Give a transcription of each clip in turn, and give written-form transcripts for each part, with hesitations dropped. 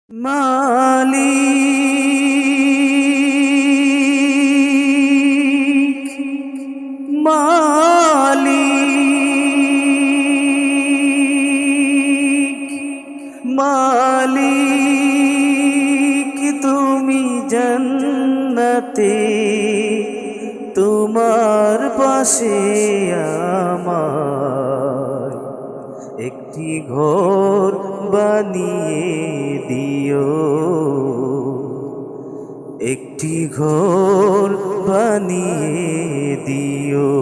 মালিক মালিক মালিক তুমি জান্নাতে তোমার পাশে আমার একটি ঘর বানিয়ে দিও, একটি ঘর বানিয়ে দিও।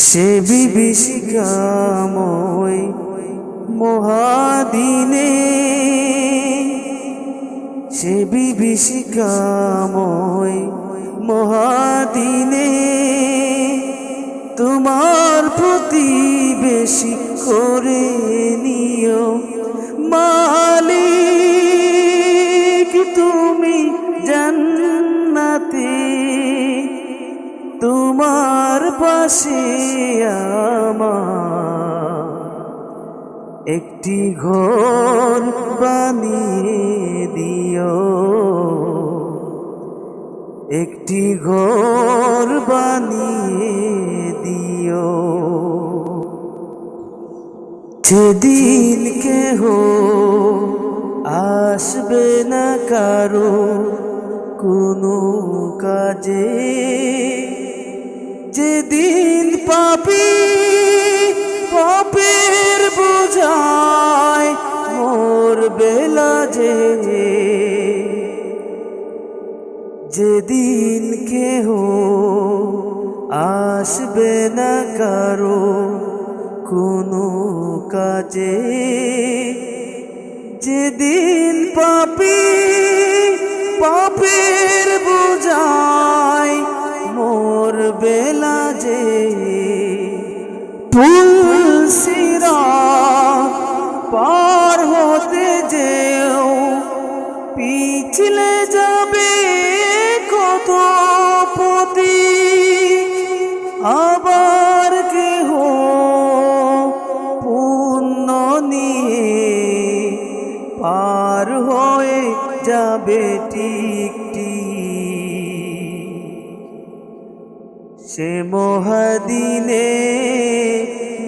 সে বিভীষিকাময় মহাদিনে, সে বিভীষিকাময় মহাদিনে তোমার প্রতিবেশী করে নিও। মালিক তুমি জান্নাতে তোমার পাশে আমার একটি ঘর বানিয়ে দিও, একটি ঘর বানিয়ে দিও। সেদিন কেহ আসবে না কারো কোনো কাজে, যেদিন পাপী পাপের বোঝায় মরবে লাজে, যেদিন কেহ আসবে না কারো কোনো কাজে, যেদিন পাপী পাপের বোঝায় মরবে লাজে। পুল সিরাত পার হতে যেও পিছলে যাবে কত পথিক, আবার কেহ পুণ্য নিয়ে পার হয়ে যাবে টিকটি। সে মহাদিনে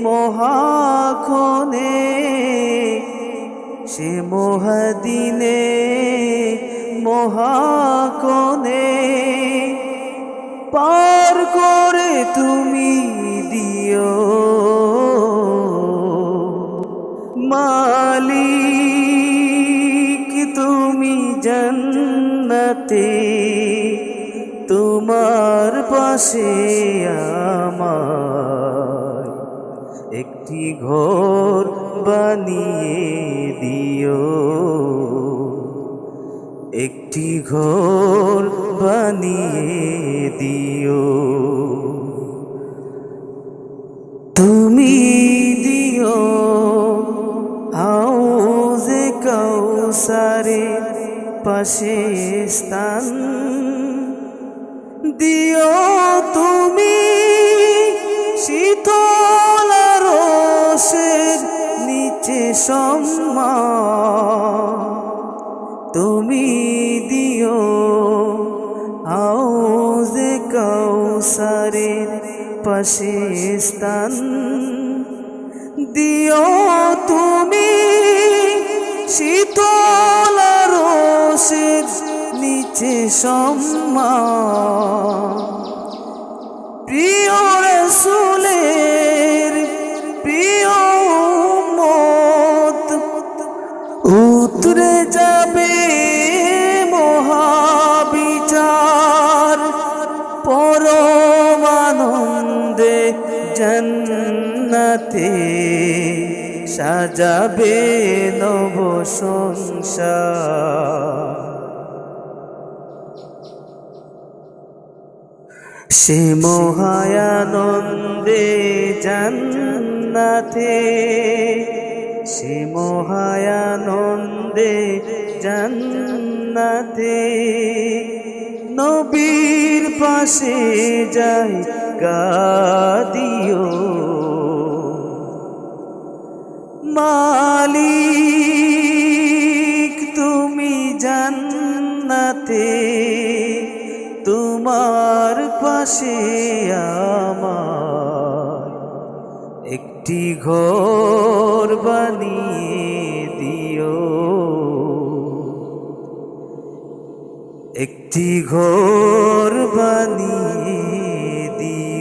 মহাক্ষণে, সে মহাদিনে মহাক্ষণে পার করে তুমি দিও। মালিক তুমি জান্নাতে তোমার পাশে আমার একটি ঘর বানিয়ে দিও, একটি ঘর বানিয়ে দিও। তুমি দিও হাউজে কাউসারের পাশে স্থান, দিও তুমি শীতল রসের নিচে সম্মান, তুমি দিও হাউজে কাউসারের পাশে স্থান, দিও তুমি শীতল রসের নিচে সম্মান। প্রিয় রাসূলের প্রিয় উম্মত উতরে যাবে মহাবিচার, পরম আনন্দে জান্নাতে সাজাবে নব সংসার। সে মহায়ানন্দে জান্নাতে, সে মহায়ানন্দে জান্নাতে নবীর পাশে জায়গা দিও। মালিক তোমার পাশে আমার একটি ঘর বানিয়ে দিও, একটি ঘর বানিয়ে দিও।